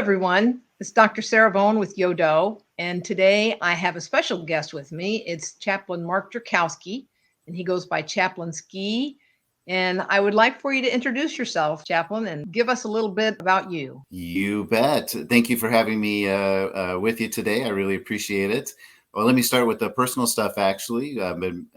everyone. It's Dr. Sarah Vaughan with Yodo, and today I have a special guest with me. It's Chaplain Mark Jurkowski, and he goes by Chaplain Skee. And I would like for you to introduce yourself, Chaplain, and give us a little bit about you. You bet. Thank you for having me with you today. I really appreciate it. Well, let me start with the personal stuff, actually. I've been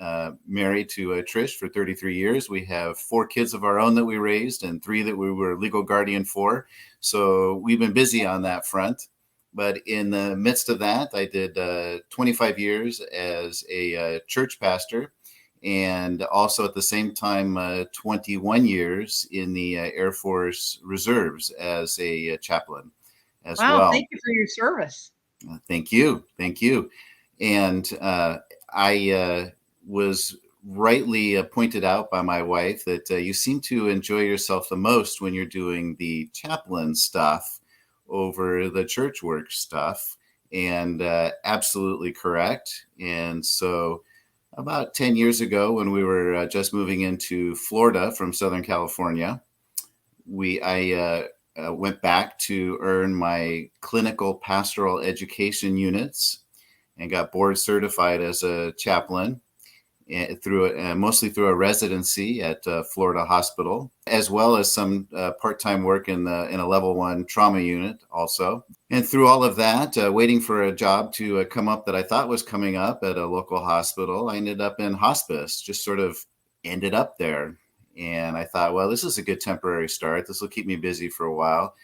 married to Trish for 33 years. We have 4 kids of our own that we raised and 3 that we were legal guardian for. So we've been busy on that front. But in the midst of that, I did 25 years as a church pastor, and also at the same time, 21 years in the Air Force Reserves as a chaplain as Wow, well. thank you for your service. Thank you. Thank you. And I was rightly pointed out by my wife that you seem to enjoy yourself the most when you're doing the chaplain stuff over the church work stuff. And absolutely correct. And so about 10 years ago, when we were just moving into Florida from Southern California, I went back to earn my clinical pastoral education units and got board certified as a chaplain mostly through a residency at Florida Hospital, as well as some part-time work in a level 1 trauma unit also. And through all of that, waiting for a job to come up that I thought was coming up at a local hospital, I ended up in hospice, just sort of ended up there. And I thought, well, this is a good temporary start. This will keep me busy for a while.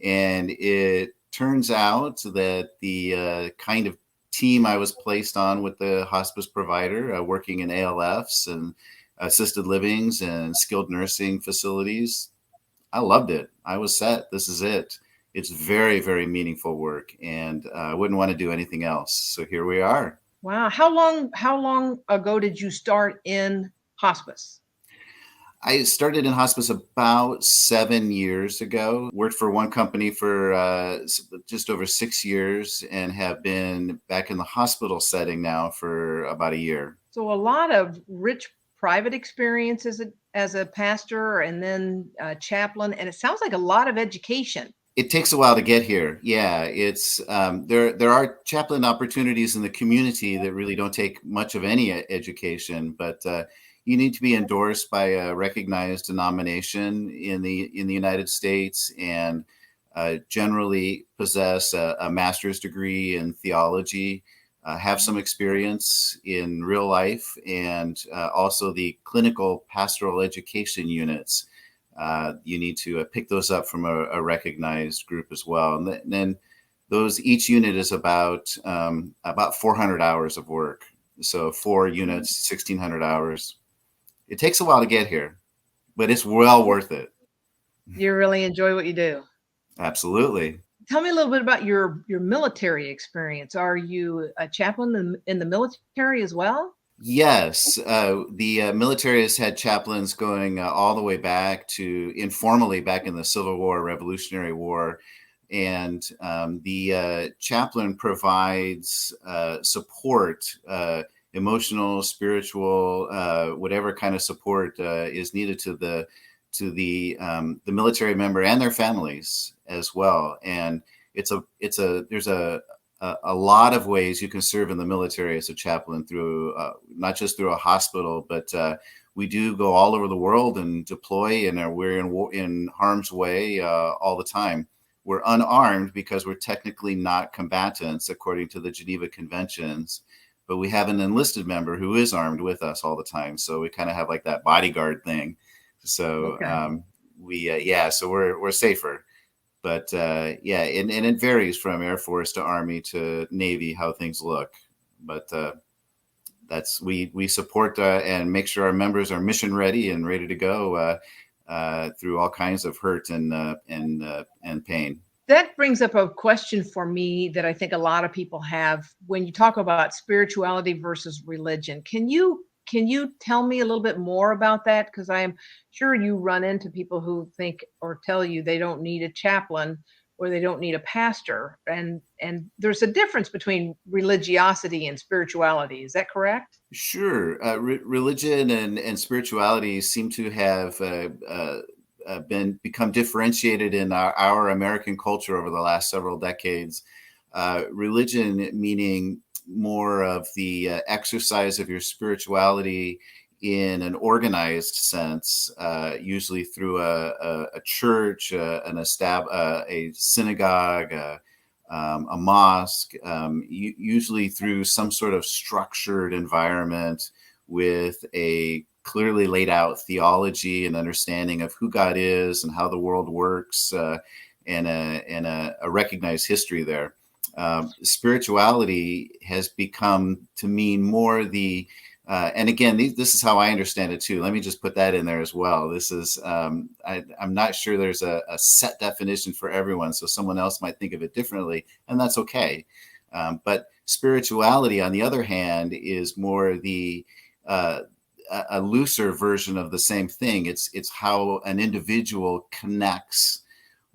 And it turns out that the kind of team I was placed on with the hospice provider, working in ALFs and assisted livings and skilled nursing facilities, I loved it. I was set. This is it. It's very, very meaningful work, and I wouldn't want to do anything else. So here we are. Wow. How long ago did you start in hospice? I started in hospice about 7 years ago, worked for one company for just over 6 years, and have been back in the hospital setting now for about a year. So a lot of rich private experience as a pastor and then a chaplain, and it sounds like a lot of education. It takes a while to get here. Yeah, it's there are chaplain opportunities in the community that really don't take much of any education, but you need to be endorsed by a recognized denomination in the United States, and generally possess a master's degree in theology, have some experience in real life, and also the clinical pastoral education units. You need to pick those up from a recognized group as well. And then each unit is about 400 hours of work. So 4 units, 1,600 hours. It takes a while to get here, but it's well worth it. You really enjoy what you do. Absolutely. Tell me a little bit about your military experience. Are you a chaplain in the military as well? Yes, the military has had chaplains going all the way back to informally back in the Civil War, Revolutionary War. And the chaplain provides support, emotional, spiritual, whatever kind of support is needed to the military member and their families as well. And there's a lot of ways you can serve in the military as a chaplain, through not just through a hospital, but we do go all over the world and deploy, and we're in harm's way all the time. We're unarmed because we're technically not combatants according to the Geneva Conventions, but we have an enlisted member who is armed with us all the time. So we kind of have like that bodyguard thing. So okay. So we're safer. But and it varies from Air Force to Army to Navy how things look. But we support and make sure our members are mission ready and ready to go through all kinds of hurt and pain. That brings up a question for me that I think a lot of people have when you talk about spirituality versus religion. Can you tell me a little bit more about that? Because I am sure you run into people who think or tell you they don't need a chaplain or they don't need a pastor. And there's a difference between religiosity and spirituality. Is that correct? Sure. Religion and spirituality seem to have become differentiated in our American culture over the last several decades. Religion meaning more of the exercise of your spirituality in an organized sense, usually through a church, a synagogue, a mosque, usually through some sort of structured environment with a clearly laid out theology and understanding of who God is and how the world works, and a recognized history there. Spirituality has become to mean more and again, this is how I understand it too. Let me just put that in there as well. This is, I'm not sure there's a set definition for everyone. So someone else might think of it differently, and that's okay. But spirituality, on the other hand, is more a looser version of the same thing. It's how an individual connects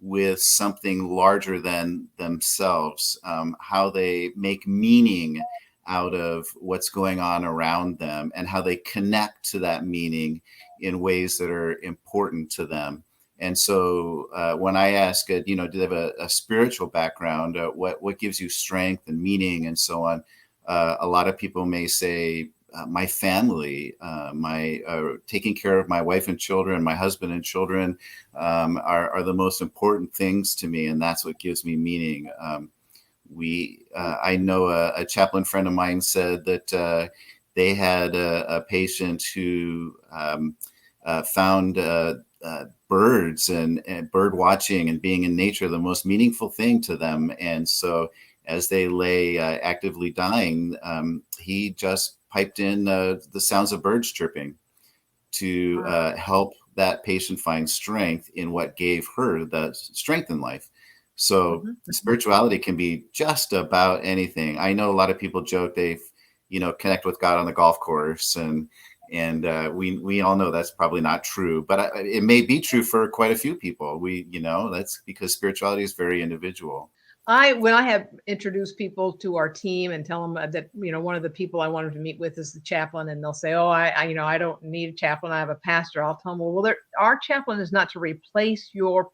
with something larger than themselves, how they make meaning out of what's going on around them, and how they connect to that meaning in ways that are important to them. And so when I ask, do they have a spiritual background? What gives you strength and meaning and so on? A lot of people may say, my family, my taking care of my wife and children, my husband and children are the most important things to me. And that's what gives me meaning. I know a chaplain friend of mine said that they had a patient who found birds and bird watching and being in nature the most meaningful thing to them. And so as they lay actively dying, he just piped in the sounds of birds chirping to help that patient find strength in what gave her the strength in life. So spirituality can be just about anything. I know a lot of people joke they connect with God on the golf course, and we all know that's probably not true, but it may be true for quite a few people. That's because spirituality is very individual. When I have introduced people to our team and tell them that, one of the people I wanted to meet with is the chaplain, and they'll say, oh, I don't need a chaplain, I have a pastor. I'll tell them, well, our chaplain is not to replace your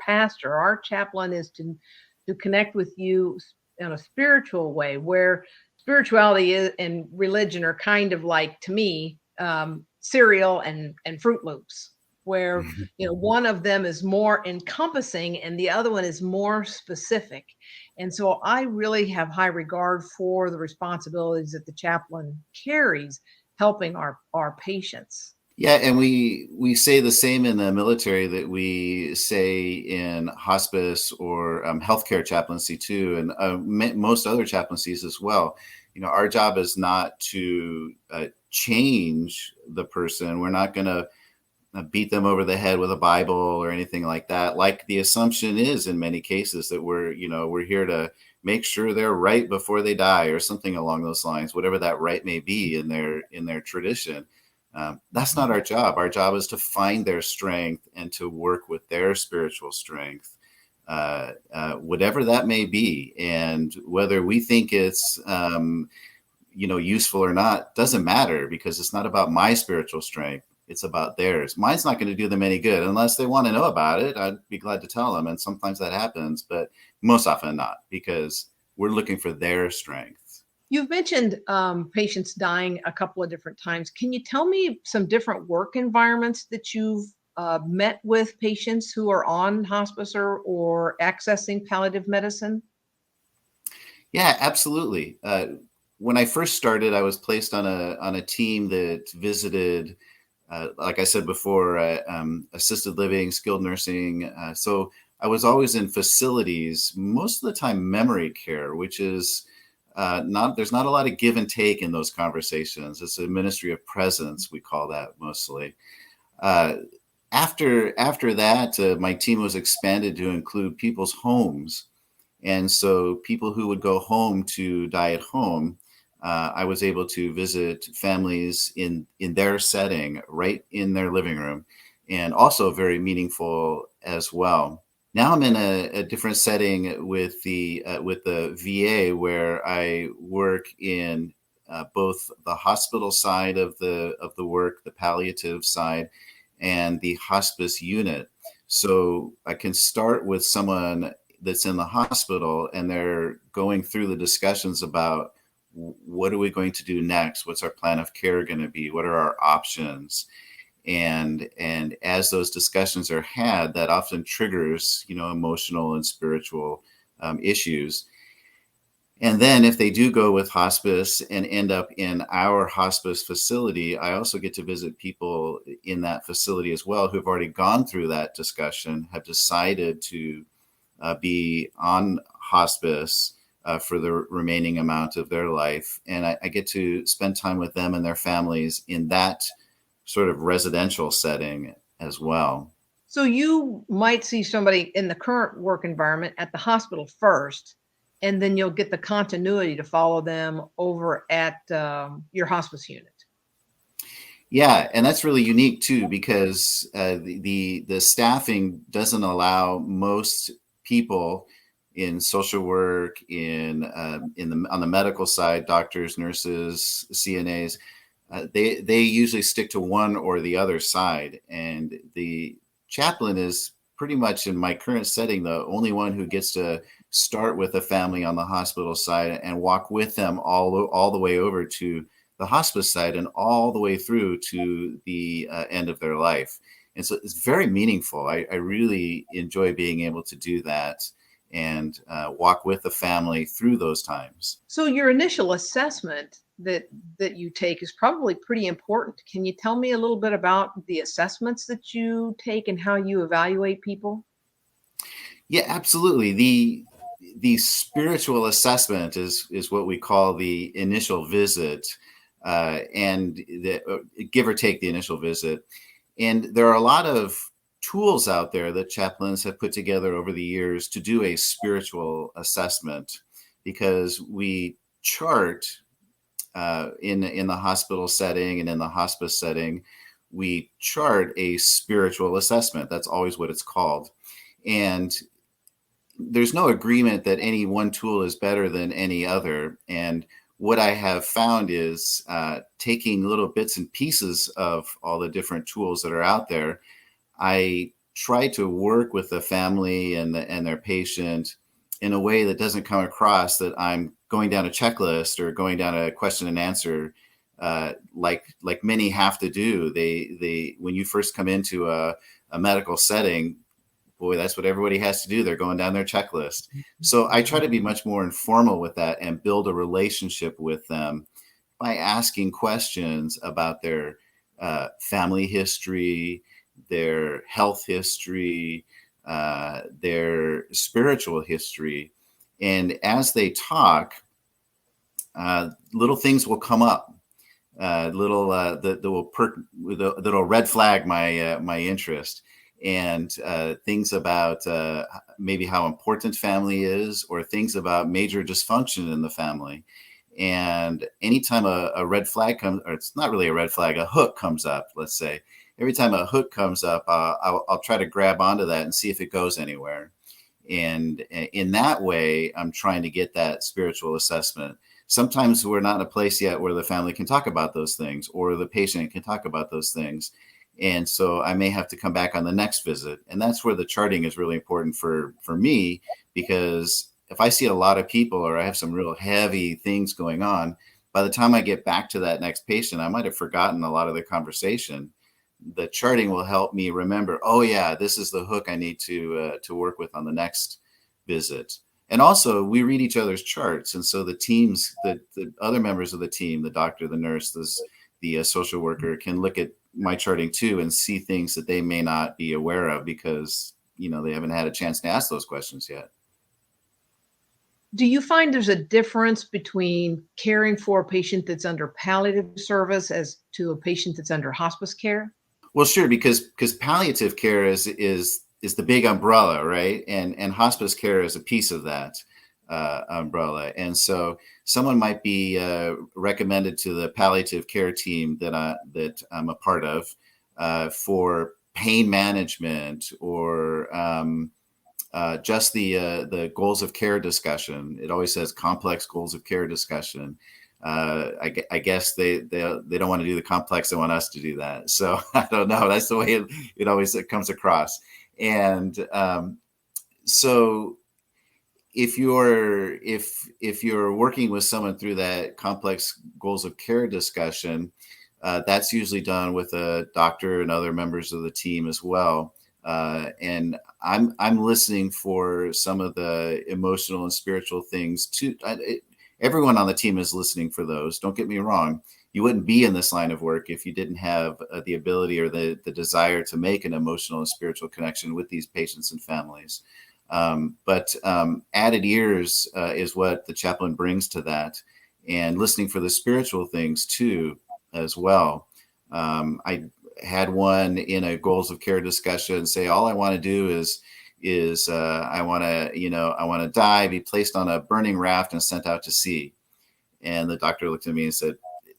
pastor. Our chaplain is to connect with you in a spiritual way, where spirituality and religion are kind of like, to me, cereal and Fruit Loops, where one of them is more encompassing and the other one is more specific. And so I really have high regard for the responsibilities that the chaplain carries, helping our patients. Yeah, and we say the same in the military that we say in hospice or healthcare chaplaincy too, and most other chaplaincies as well. Our job is not to change the person. We're not going to beat them over the head with a Bible or anything like that. Like the assumption is in many cases that we're here to make sure they're right before they die or something along those lines, whatever that right may be in their tradition. That's not our job. Our job is to find their strength and to work with their spiritual strength, whatever that may be. And whether we think it's, useful or not, doesn't matter, because it's not about my spiritual strength. It's about theirs. Mine's not going to do them any good unless they want to know about it. I'd be glad to tell them. And sometimes that happens, but most often not, because we're looking for their strength. You've mentioned patients dying a couple of different times. Can you tell me some different work environments that you've met with patients who are on hospice or accessing palliative medicine? Yeah, absolutely. When I first started, I was placed on a team that visited, like I said before, assisted living, skilled nursing. So I was always in facilities, most of the time memory care, which is there's not a lot of give and take in those conversations. It's a ministry of presence, we call that mostly. After that, my team was expanded to include people's homes. And so people who would go home to die at home, I was able to visit families in their setting, right in their living room, and also very meaningful as well. Now I'm in a different setting with the VA, where I work in both the hospital side of the work, the palliative side, and the hospice unit. So I can start with someone that's in the hospital and they're going through the discussions about what are we going to do next? What's our plan of care going to be? What are our options? And as those discussions are had, that often triggers, emotional and spiritual issues. And then if they do go with hospice and end up in our hospice facility, I also get to visit people in that facility as well who've already gone through that discussion, have decided to be on hospice for the remaining amount of their life. And I get to spend time with them and their families in that sort of residential setting as well. So you might see somebody in the current work environment at the hospital first, and then you'll get the continuity to follow them over at your hospice unit. Yeah, and that's really unique too, because the staffing doesn't allow most people in social work, on the medical side, doctors, nurses, CNAs. They usually stick to one or the other side, and the chaplain is pretty much in my current setting the only one who gets to start with a family on the hospital side and walk with them all the way over to the hospice side and all the way through to the end of their life. And so it's very meaningful. I really enjoy being able to do that and walk with the family through those times. So your initial assessment that you take is probably pretty important. Can you tell me a little bit about the assessments that you take and how you evaluate people? Yeah, absolutely. The spiritual assessment is what we call the initial visit, and give or take the initial visit. And there are a lot of tools out there that chaplains have put together over the years to do a spiritual assessment, because we chart in the hospital setting and in the hospice setting, we chart a spiritual assessment. That's always what it's called. And there's no agreement that any one tool is better than any other. And what I have found is taking little bits and pieces of all the different tools that are out there, I try to work with the family and their patient in a way that doesn't come across that I'm going down a checklist or going down a question and answer, like many have to do. They when you first come into a medical setting, boy, that's what everybody has to do. They're going down their checklist. So I try to be much more informal with that and build a relationship with them by asking questions about their family history, their health history, their spiritual history. And as they talk, little things will come up, that will red flag my interest, and things about maybe how important family is, or things about major dysfunction in the family. And anytime a red flag comes, or it's not really a red flag, a hook comes up, let's say, every time a hook comes up, I'll try to grab onto that and see if it goes anywhere. And in that way, I'm trying to get that spiritual assessment. Sometimes we're not in a place yet where the family can talk about those things, or the patient can talk about those things. And so I may have to come back on the next visit. And that's where the charting is really important for me, because if I see a lot of people, or I have some real heavy things going on, by the time I get back to that next patient, I might have forgotten a lot of the conversation. The charting will help me remember, oh yeah, this is the hook I need to work with on the next visit. And also we read each other's charts. And so the teams, the other members of the team, the doctor, the nurse, the social worker, can look at my charting too and see things that they may not be aware of, because, they haven't had a chance to ask those questions yet. Do you find there's a difference between caring for a patient that's under palliative service as to a patient that's under hospice care? Well, sure, because palliative care is the big umbrella, right? And hospice care is a piece of that umbrella. And so someone might be recommended to the palliative care team that I'm a part of for pain management, or just the goals of care discussion. It always says complex goals of care discussion. I guess they don't want to do the complex. They want us to do that. So I don't know. That's the way it always comes across. And so if you're working with someone through that complex goals of care discussion, that's usually done with a doctor and other members of the team as well. And I'm listening for some of the emotional and spiritual things too. Everyone on the team is listening for those. Don't get me wrong. You wouldn't be in this line of work if you didn't have the ability or the desire to make an emotional and spiritual connection with these patients and families. But added ears is what the chaplain brings to that, and listening for the spiritual things too, as well. I had one in a goals of care discussion say, all I want to do is I want to die, be placed on a burning raft and sent out to sea. And the doctor looked at me and said,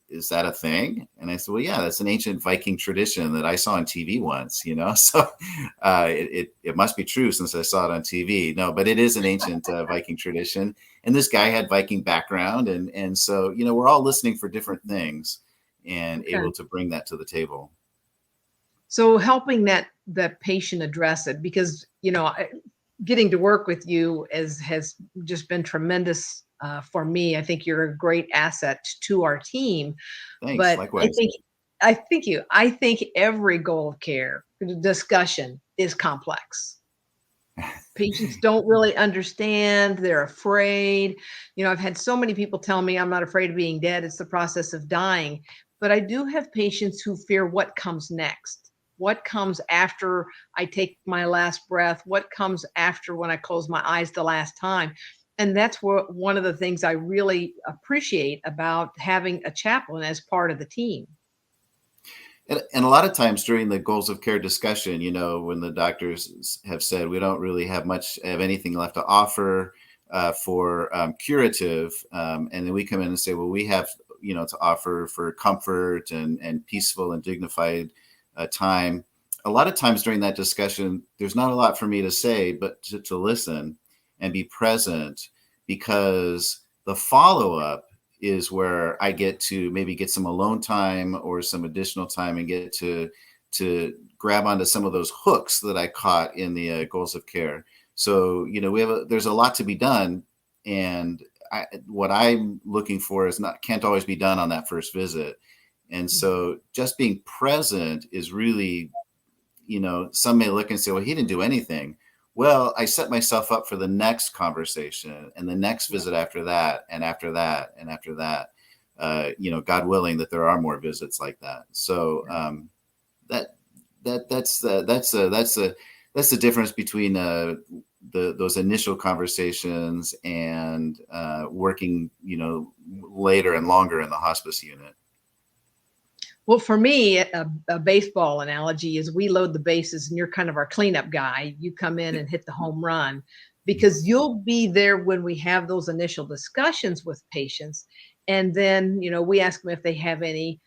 is that a thing? And I said, well, yeah, that's an ancient Viking tradition that I saw on TV once, so it must be true since I saw it on TV. No, but it is an ancient Viking tradition. And this guy had Viking background. And so, we're all listening for different things and able to bring that to the table. So helping that patient address it, because, getting to work with you has just been tremendous for me. I think you're a great asset to our team. Thanks. But likewise. I think every goal of care discussion is complex. Patients don't really understand. They're afraid. I've had so many people tell me I'm not afraid of being dead. It's the process of dying. But I do have patients who fear what comes next. What comes after I take my last breath? What comes after when I close my eyes the last time? And that's one of the things I really appreciate about having a chaplain as part of the team. And a lot of times during the goals of care discussion, when the doctors have said, we don't really have much of anything left to offer for curative. And then we come in and say, well, we have, to offer for comfort and peaceful and dignified time. A lot of times during that discussion, there's not a lot for me to say, but to listen and be present, because the follow-up is where I get to maybe get some alone time or some additional time and get to grab onto some of those hooks that I caught in the goals of care. So, there's a lot to be done. And what I'm looking for can't always be done on that first visit. And so just being present is really, some may look and say, well, he didn't do anything. Well, I set myself up for the next conversation and the next visit after that, and after that, and after that, God willing that there are more visits like that. So that's the difference between those initial conversations and working, later and longer in the hospice unit. Well, for me, a baseball analogy is we load the bases and you're kind of our cleanup guy. You come in and hit the home run, because you'll be there when we have those initial discussions with patients. And then, we ask them if they have any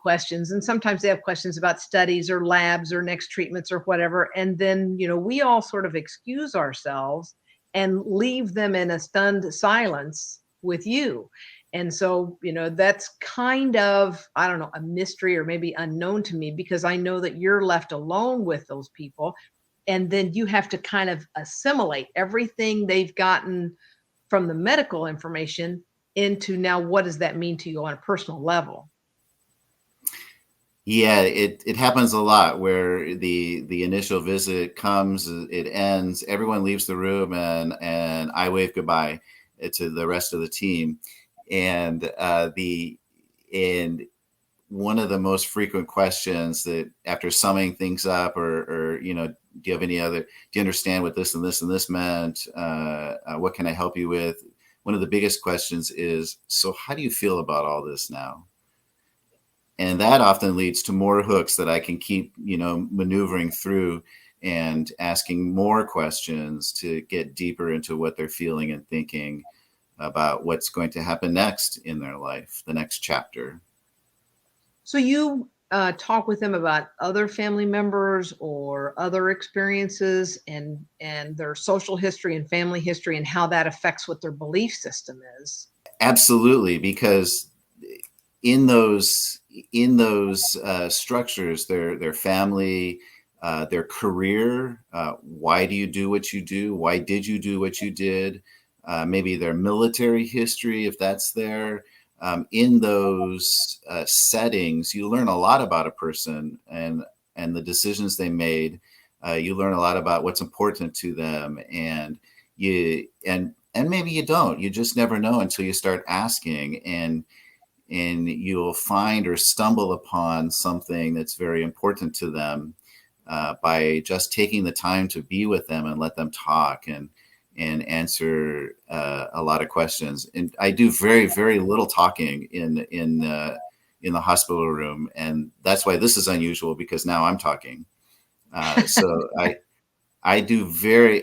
questions. And sometimes they have questions about studies or labs or next treatments or whatever. And then, we all sort of excuse ourselves and leave them in a stunned silence with you. And so, that's kind of, I don't know, a mystery or maybe unknown to me, because I know that you're left alone with those people. And then you have to kind of assimilate everything they've gotten from the medical information into now, what does that mean to you on a personal level? Yeah, it happens a lot where the initial visit comes, it ends, everyone leaves the room, and I wave goodbye to the rest of the team. And one of the most frequent questions that, after summing things up, or do you understand what this and this and this meant? What can I help you with? One of the biggest questions is, so how do you feel about all this now? And that often leads to more hooks that I can keep, maneuvering through and asking more questions to get deeper into what they're feeling and thinking about what's going to happen next in their life, the next chapter. So you talk with them about other family members or other experiences and their social history and family history and how that affects what their belief system is. Absolutely, because in those structures, their family, their career, why do you do what you do? Why did you do what you did? Maybe their military history, if that's there. In those settings, you learn a lot about a person and the decisions they made. You learn a lot about what's important to them, and maybe you don't. You just never know until you start asking, and you'll find or stumble upon something that's very important to them by just taking the time to be with them and let them talk and answer a lot of questions. And I do very, very little talking in the hospital room, and that's why this is unusual, because now I'm talking. So I do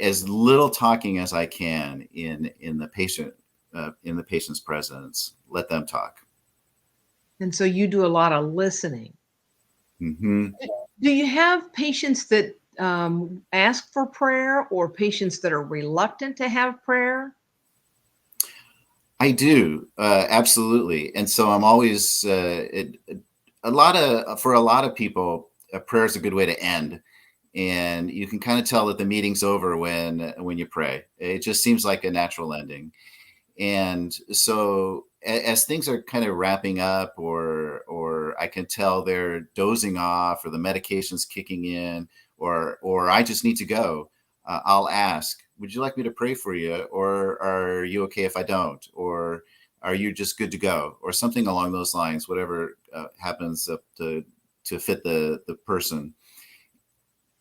as little talking as I can in the patient's presence. Let them talk. And so you do a lot of listening. Mm-hmm. Do you have patients that ask for prayer, or patients that are reluctant to have prayer? I do, absolutely. And so I'm always for a lot of people, prayer is a good way to end. And you can kind of tell that the meeting's over when you pray. It just seems like a natural ending. And so as things are kind of wrapping up, or I can tell they're dozing off, or the medication's kicking in, or I just need to go, I'll ask, would you like me to pray for you? Or are you okay if I don't? Or are you just good to go? Or something along those lines, whatever happens to fit the person.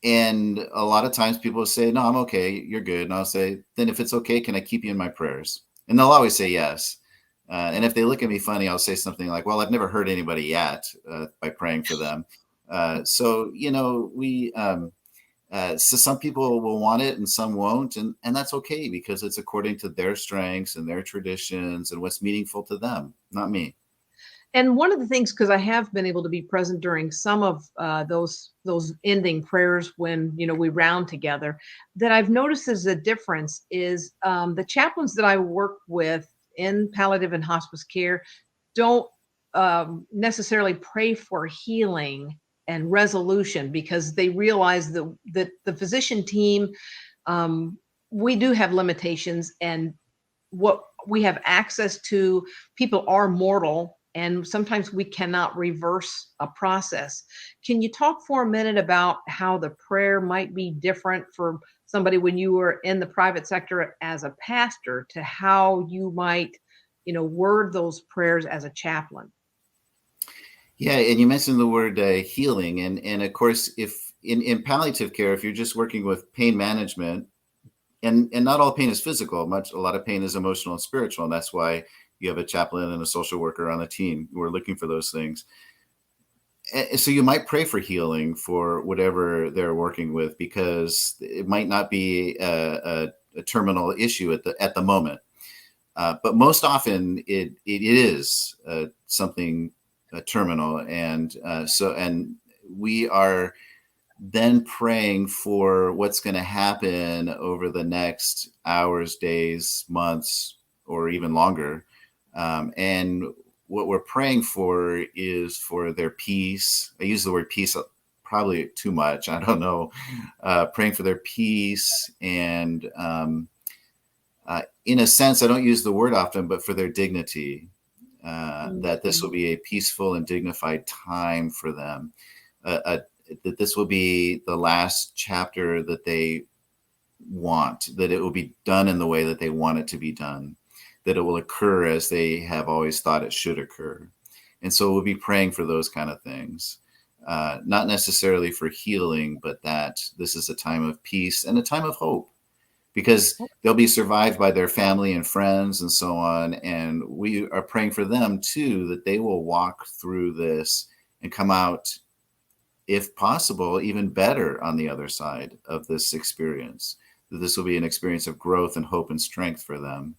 And a lot of times people will say, no, I'm okay, you're good. And I'll say, then if it's okay, can I keep you in my prayers? And they'll always say yes. And if they look at me funny, I'll say something like, well, I've never hurt anybody yet by praying for them. So some people will want it and some won't. And that's okay, because it's according to their strengths and their traditions and what's meaningful to them, not me. And one of the things, because I have been able to be present during some of those ending prayers when we round together, that I've noticed is a difference is the chaplains that I work with in palliative and hospice care don't necessarily pray for healing and resolution, because they realize that the physician team, we do have limitations, and what we have access to, people are mortal, and sometimes we cannot reverse a process. Can you talk for a minute about how the prayer might be different for somebody when you were in the private sector as a pastor, to how you might, word those prayers as a chaplain? Yeah, and you mentioned the word healing, and of course, if in palliative care, if you're just working with pain management, and not all pain is physical, a lot of pain is emotional and spiritual, and that's why you have a chaplain and a social worker on a team who are looking for those things. And so you might pray for healing for whatever they're working with, because it might not be a terminal issue at the moment, but most often it is something terminal, and we are then praying for what's going to happen over the next hours, days, months, or even longer. And what we're praying for is for their peace. I use the word peace probably too much, I don't know. Praying for their peace, and in a sense, I don't use the word often, but for their dignity, that this will be a peaceful and dignified time for them. That this will be the last chapter that they want, that it will be done in the way that they want it to be done, that it will occur as they have always thought it should occur. And so we'll be praying for those kind of things, not necessarily for healing, but that this is a time of peace and a time of hope, because they'll be survived by their family and friends and so on. And we are praying for them too, that they will walk through this and come out, if possible, even better on the other side of this experience, that this will be an experience of growth and hope and strength for them.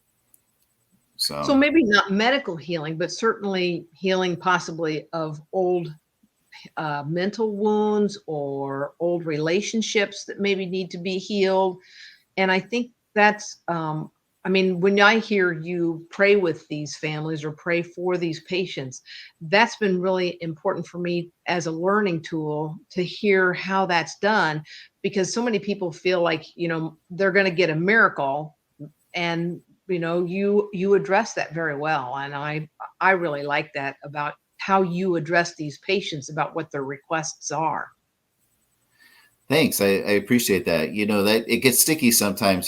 So maybe not medical healing, but certainly healing possibly of old mental wounds or old relationships that maybe need to be healed. And I think that's I mean, when I hear you pray with these families or pray for these patients, that's been really important for me as a learning tool to hear how that's done, because so many people feel like, they're going to get a miracle, and you address that very well, and I really like that about how you address these patients about what their requests are. Thanks. I appreciate that. That it gets sticky sometimes,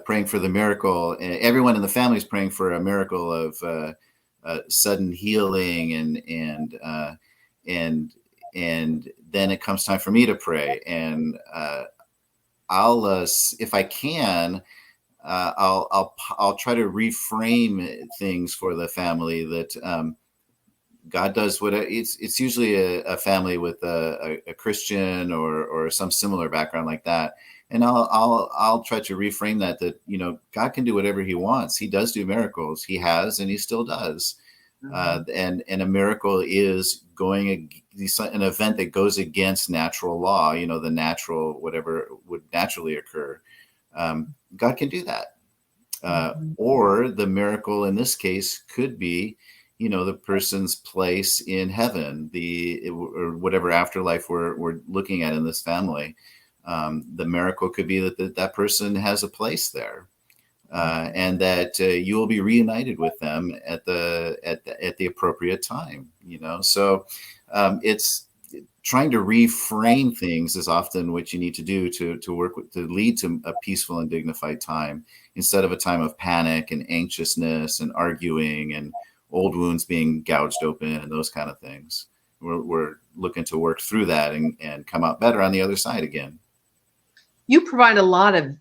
praying for the miracle. Everyone in the family is praying for a miracle of sudden healing, and and then it comes time for me to pray. And if I can, I'll try to reframe things for the family that God does what it's usually a family with a Christian or some similar background like that. And I'll try to reframe that God can do whatever he wants. He does do miracles. He has, and he still does. And a miracle is an event that goes against natural law, the natural, whatever would naturally occur. God can do that. Or the miracle in this case could be, the person's place in heaven, or whatever afterlife we're looking at in this family. The miracle could be that person has a place there, and that you will be reunited with them at the appropriate time. So it's trying to reframe things is often what you need to do to lead to a peaceful and dignified time, instead of a time of panic and anxiousness and arguing and old wounds being gouged open and those kind of things. We're looking to work through that and come out better on the other side again. You provide a lot of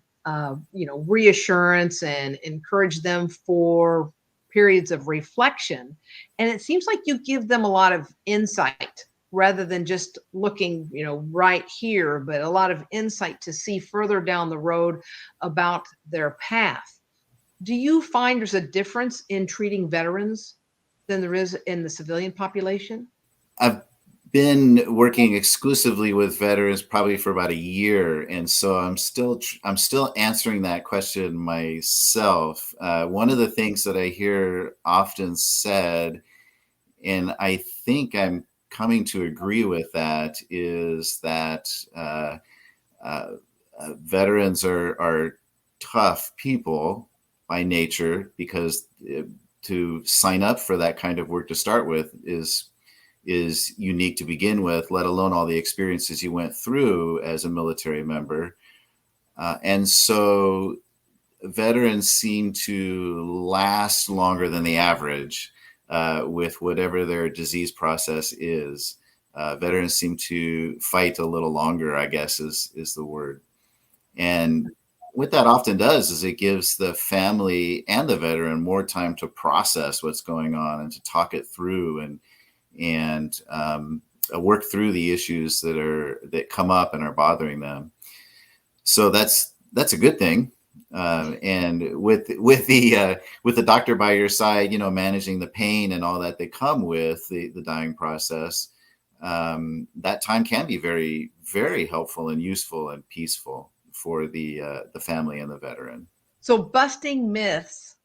reassurance and encourage them for periods of reflection, and it seems like you give them a lot of insight rather than just looking right here, but a lot of insight to see further down the road about their path. Do you find there's a difference in treating veterans than there is in the civilian population? I've been working exclusively with veterans probably for about a year, and so I'm still answering that question myself. One of the things that I hear often said, and I think I'm coming to agree with that, is that veterans are tough people by nature, because to sign up for that kind of work to start with is unique to begin with, let alone all the experiences you went through as a military member. And so veterans seem to last longer than the average with whatever their disease process is. Veterans seem to fight a little longer, I guess is the word. And what that often does is it gives the family and the veteran more time to process what's going on and to talk it through and work through the issues that come up and are bothering them. So that's a good thing. And with the doctor by your side, managing the pain and all that come with the dying process, that time can be very, very helpful and useful and peaceful for the family and the veteran. So busting myths,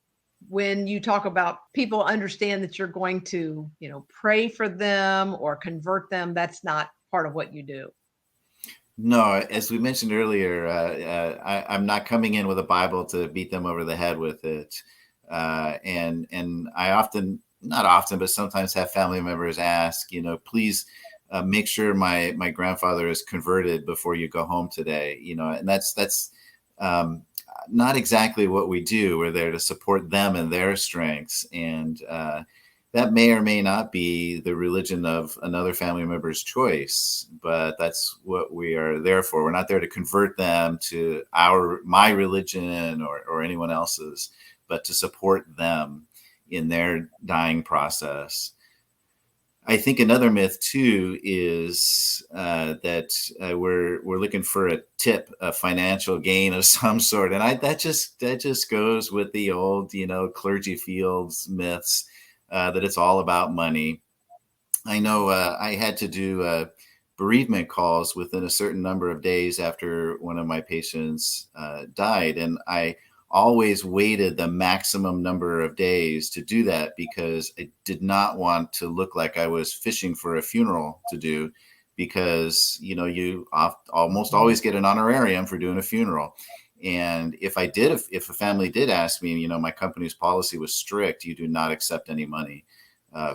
when you talk about people understand that you're going to, pray for them or convert them, that's not part of what you do. No, as we mentioned earlier, I'm not coming in with a Bible to beat them over the head with it. And I often, not often, but sometimes have family members ask, please make sure my grandfather is converted before you go home today. And that's not exactly what we do. We're there to support them and their strengths. And that may or may not be the religion of another family member's choice, but that's what we are there for. We're not there to convert them to my religion or anyone else's, but to support them in their dying process. I think another myth too is that we're looking for a tip, a financial gain of some sort, and that just goes with the old clergy fields myths. That it's all about money. I know I had to do bereavement calls within a certain number of days after one of my patients died, and I always waited the maximum number of days to do that because I did not want to look like I was fishing for a funeral to do, because, you know, you almost always get an honorarium for doing a funeral. And if a family did ask me, you know, my company's policy was strict. You do not accept any money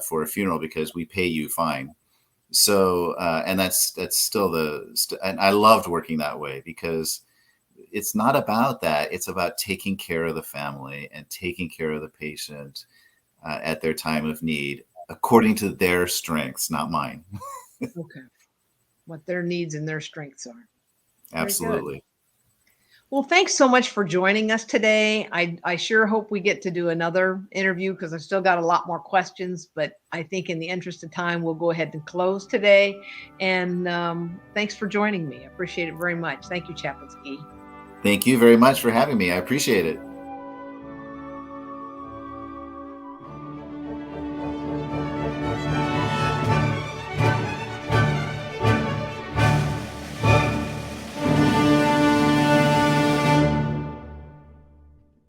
for a funeral because we pay you fine. So, and that's still and I loved working that way, because it's not about that. It's about taking care of the family and taking care of the patient at their time of need, according to their strengths, not mine. Okay. What their needs and their strengths are. Absolutely. Well, thanks so much for joining us today. I sure hope we get to do another interview, because I've still got a lot more questions, but I think in the interest of time, we'll go ahead and close today. And thanks for joining me. I appreciate it very much. Thank you, Chaplain Skee. Thank you very much for having me. I appreciate it.